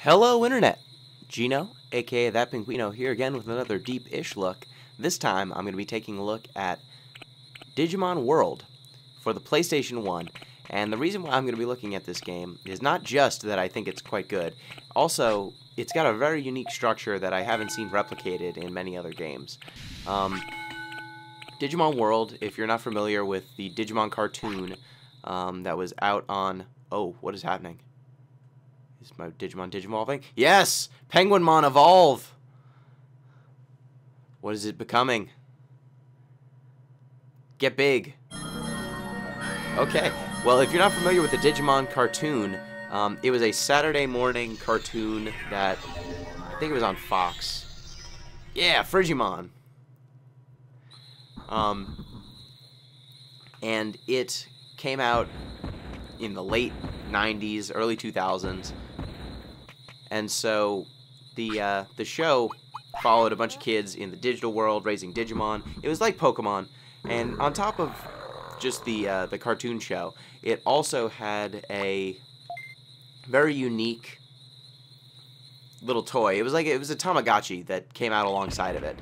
Hello Internet! Gino, aka That Penguino, here again with another Deepish Look. This time I'm going to be taking a look at Digimon World for the PlayStation 1. And the reason why I'm going to be looking at this game is not just that I think it's quite good, also it's got a very unique structure that I haven't seen replicated in many other games. Digimon World, if you're not familiar with the Digimon cartoon that was out on... Oh, what is happening? Is my Digimon digivolving? Yes! Penguinmon evolve! What is it becoming? Get big. Okay. Well, if you're not familiar with the Digimon cartoon, it was a Saturday morning cartoon that... I think it was on Fox. Yeah, Frigimon. And it came out in the late 90s, early 2000s. And so the show followed a bunch of kids in the digital world raising Digimon. It was like Pokemon, and on top of just the cartoon show, it also had a very unique little toy. It was a Tamagotchi that came out alongside of it.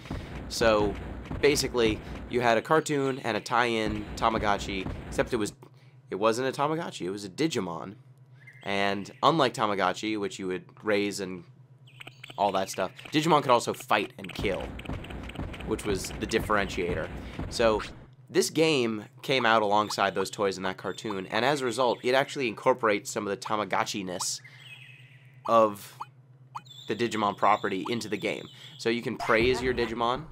So basically, you had a cartoon and a tie-in Tamagotchi, except it wasn't a Tamagotchi. It was a Digimon. And unlike Tamagotchi, which you would raise and all that stuff, Digimon could also fight and kill, which was the differentiator. So this game came out alongside those toys in that cartoon, and as a result, it actually incorporates some of the Tamagotchi-ness of the Digimon property into the game. So you can praise your Digimon,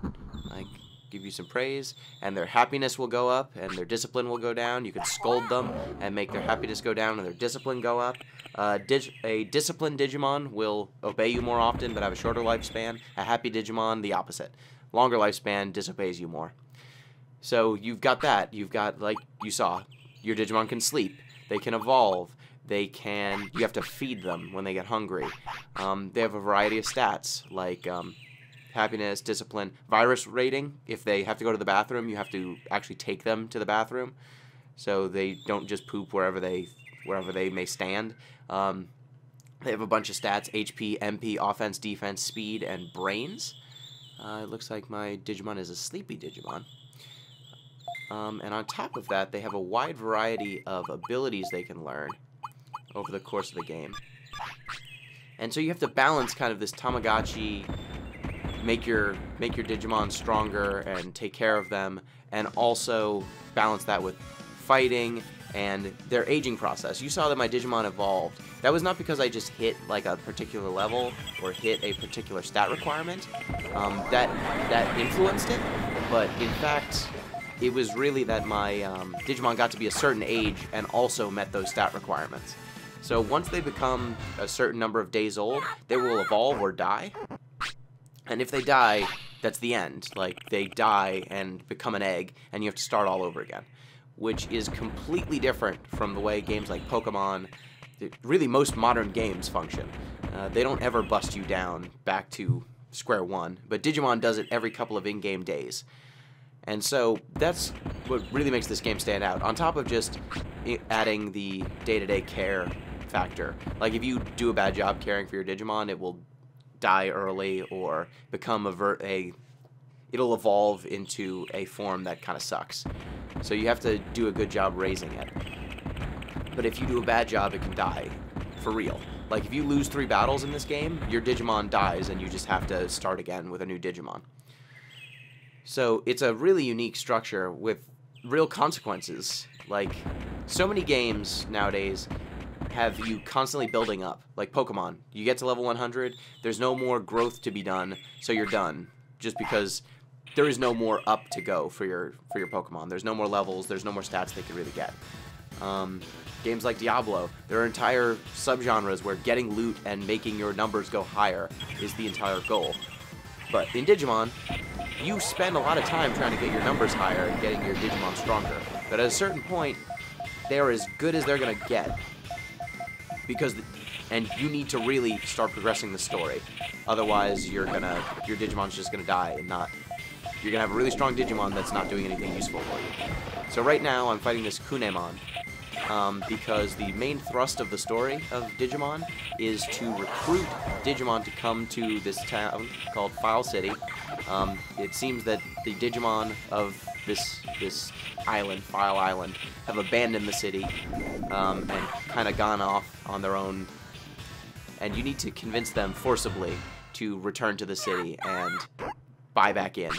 like give you some praise, and their happiness will go up, and their discipline will go down. You can scold them and make their happiness go down and their discipline go up. A disciplined Digimon will obey you more often, but have a shorter lifespan. A happy Digimon, the opposite. Longer lifespan, disobeys you more. So you've got that. You've got, like you saw, your Digimon can sleep. They can evolve. You have to feed them when they get hungry. They have a variety of stats, like happiness, discipline, virus rating. If they have to go to the bathroom, you have to actually take them to the bathroom, so they don't just poop wherever they may stand. They have a bunch of stats: HP, MP, offense, defense, speed, and brains. It looks like my Digimon is a sleepy Digimon. And on top of that, they have a wide variety of abilities they can learn over the course of the game. And so you have to balance kind of this Tamagotchi, make your Digimon stronger and take care of them, and also balance that with fighting and their aging process. You saw that my Digimon evolved. That was not because I just hit like a particular level or hit a particular stat requirement. That influenced it, but in fact, it was really that my Digimon got to be a certain age and also met those stat requirements. So once they become a certain number of days old, they will evolve or die. And if they die, that's the end. Like, they die and become an egg, and you have to start all over again, which is completely different from the way games like Pokemon, really most modern games, function. They don't ever bust you down back to square one, but Digimon does it every couple of in-game days. And so that's what really makes this game stand out, on top of just adding the day-to-day care factor. Like, if you do a bad job caring for your Digimon, it will die early or become it'll evolve into a form that kind of sucks. So you have to do a good job raising it. But if you do a bad job, it can die for real. Like, if you lose 3 battles in this game, your Digimon dies and you just have to start again with a new Digimon. So it's a really unique structure with real consequences. Like, so many games nowadays have you constantly building up. Like Pokemon, you get to level 100, there's no more growth to be done, so you're done. Just because there is no more up to go for your Pokemon. There's no more levels, there's no more stats they can really get. Games like Diablo, there are entire subgenres where getting loot and making your numbers go higher is the entire goal. But in Digimon, you spend a lot of time trying to get your numbers higher and getting your Digimon stronger. But at a certain point, they're as good as they're going to get. And you need to really start progressing the story. Otherwise, your Digimon's just gonna die and you're gonna have a really strong Digimon that's not doing anything useful for you. So right now, I'm fighting this Kunimon, because the main thrust of the story of Digimon is to recruit Digimon to come to this town called File City. It seems that the Digimon of this island, File Island, have abandoned the city and kind of gone off on their own. And you need to convince them forcibly to return to the city and buy back in.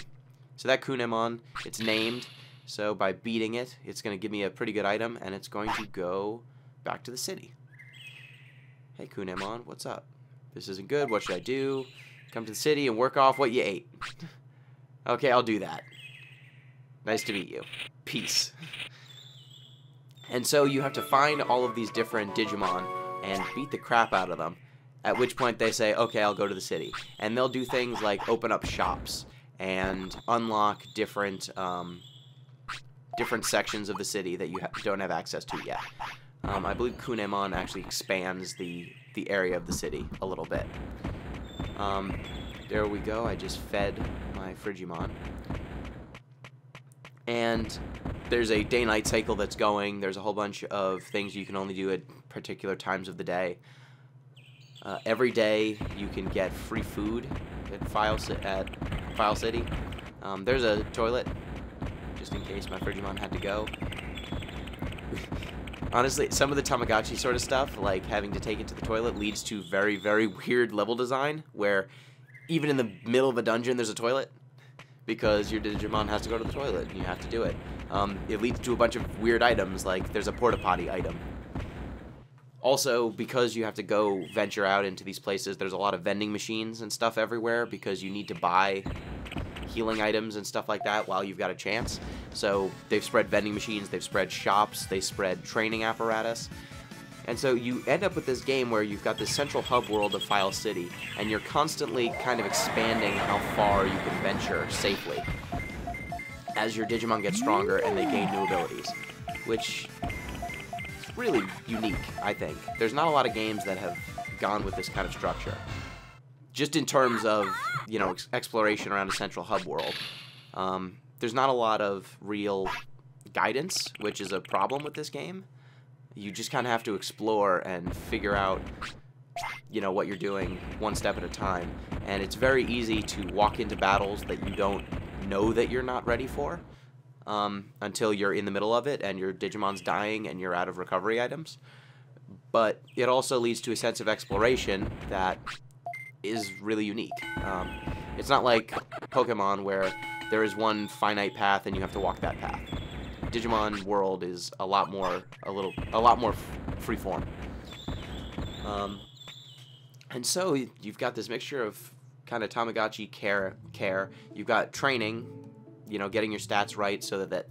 So that Penguinmon, it's named. So by beating it, it's going to give me a pretty good item, and it's going to go back to the city. Hey, Penguinmon, what's up? This isn't good. What should I do? Come to the city and work off what you ate. Okay, I'll do that. Nice to meet you. Peace. And so you have to find all of these different Digimon and beat the crap out of them. At which point they say, okay, I'll go to the city. And they'll do things like open up shops and unlock different sections of the city that you don't have access to yet. I believe Penguinmon actually expands the area of the city a little bit. There we go. I just fed my Frigimon. And there's a day-night cycle that's going. There's a whole bunch of things you can only do at particular times of the day. Every day you can get free food at File City. There's a toilet, just in case my Frigimon had to go. Honestly, some of the Tamagotchi sort of stuff, like having to take it to the toilet, leads to very, very weird level design, where even in the middle of a dungeon there's a toilet, because your Digimon has to go to the toilet, and you have to do it. It leads to a bunch of weird items, like there's a porta-potty item. Also, because you have to go venture out into these places, there's a lot of vending machines and stuff everywhere, because you need to buy healing items and stuff like that while you've got a chance. So they've spread vending machines, they've spread shops, they spread training apparatus. And so you end up with this game where you've got this central hub world of File City, and you're constantly kind of expanding how far you can venture safely as your Digimon get stronger and they gain new abilities, which is really unique, I think. There's not a lot of games that have gone with this kind of structure. Just in terms of, you know, exploration around a central hub world. There's not a lot of real guidance, which is a problem with this game. You just kind of have to explore and figure out, you know, what you're doing one step at a time. And it's very easy to walk into battles that you don't know that you're not ready for until you're in the middle of it and your Digimon's dying and you're out of recovery items. But it also leads to a sense of exploration that is really unique. It's not like Pokemon where there is one finite path and you have to walk that path. Digimon World is a lot more freeform. And so you've got this mixture of kind of Tamagotchi care. You've got training, you know, getting your stats right so that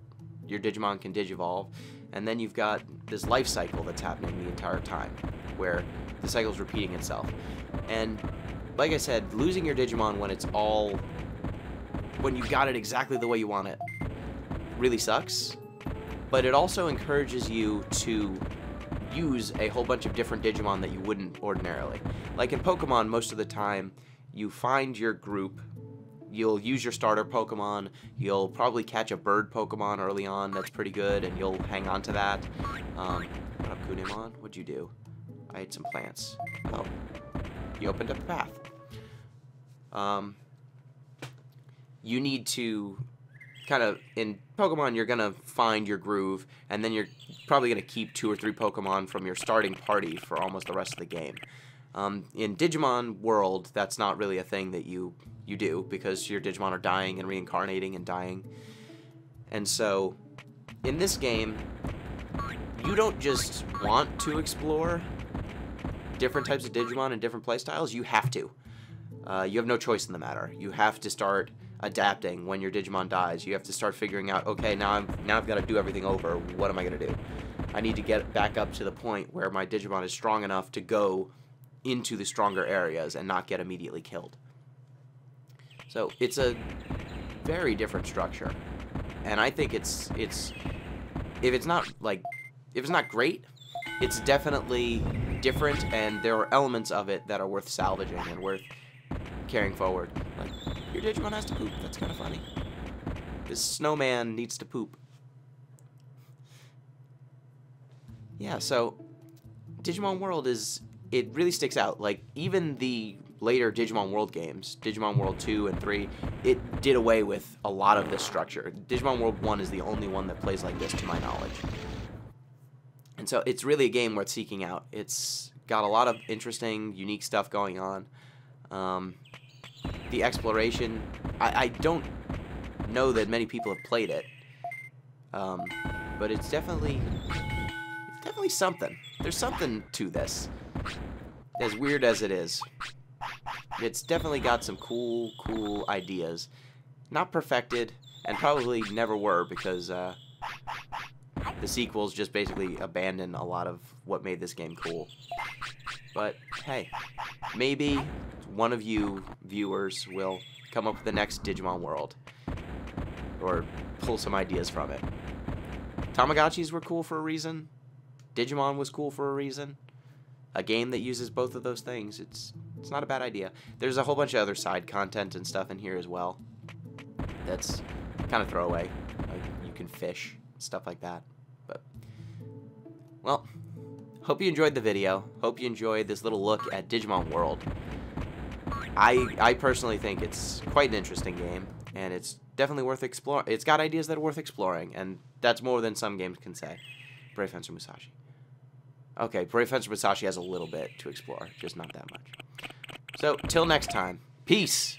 your Digimon can digivolve. And then you've got this life cycle that's happening the entire time, where the cycle's repeating itself. And like I said, losing your Digimon when you got it exactly the way you want it, really sucks. But it also encourages you to use a whole bunch of different Digimon that you wouldn't ordinarily. Like in Pokemon, most of the time, you find your group, you'll use your starter Pokemon, you'll probably catch a bird Pokemon early on that's pretty good, and you'll hang on to that. What up, Penguinmon? What'd you do? I ate some plants. Oh, you opened up the path. You need to kind of, in Pokemon, you're going to find your groove, and then you're probably going to keep 2 or 3 Pokemon from your starting party for almost the rest of the game. In Digimon World, that's not really a thing that you do, because your Digimon are dying and reincarnating and dying. And so, in this game, you don't just want to explore different types of Digimon and different playstyles, you have to. You have no choice in the matter. You have to start adapting when your Digimon dies. You have to start figuring out, okay, now I've got to do everything over. What am I going to do? I need to get back up to the point where my Digimon is strong enough to go into the stronger areas and not get immediately killed. So it's a very different structure, and I think if it's not great, it's definitely different, and there are elements of it that are worth salvaging and worth carrying forward. Like, your Digimon has to poop. That's kind of funny. This snowman needs to poop. yeah, so Digimon World it really sticks out. Like, even the later Digimon World games, Digimon World 2 and 3, it did away with a lot of this structure. Digimon World 1 is the only one that plays like this, to my knowledge. And so it's really a game worth seeking out. It's got a lot of interesting, unique stuff going on. The exploration, I don't know that many people have played it, but it's definitely something. There's something to this, as weird as it is. It's definitely got some cool ideas. Not perfected, and probably never were, because the sequels just basically abandon a lot of what made this game cool. But hey, maybe one of you viewers will come up with the next Digimon World, or pull some ideas from it. Tamagotchis were cool for a reason. Digimon was cool for a reason. A game that uses both of those things, it's not a bad idea. There's a whole bunch of other side content and stuff in here as well that's kind of throwaway. Like, you can fish, stuff like that. But, well, hope you enjoyed the video. Hope you enjoyed this little look at Digimon World. I personally think it's quite an interesting game, and it's definitely worth exploring. It's got ideas that are worth exploring, and that's more than some games can say. Brave Fencer Musashi. Okay, Brave Fencer Musashi has a little bit to explore, just not that much. So, till next time, peace!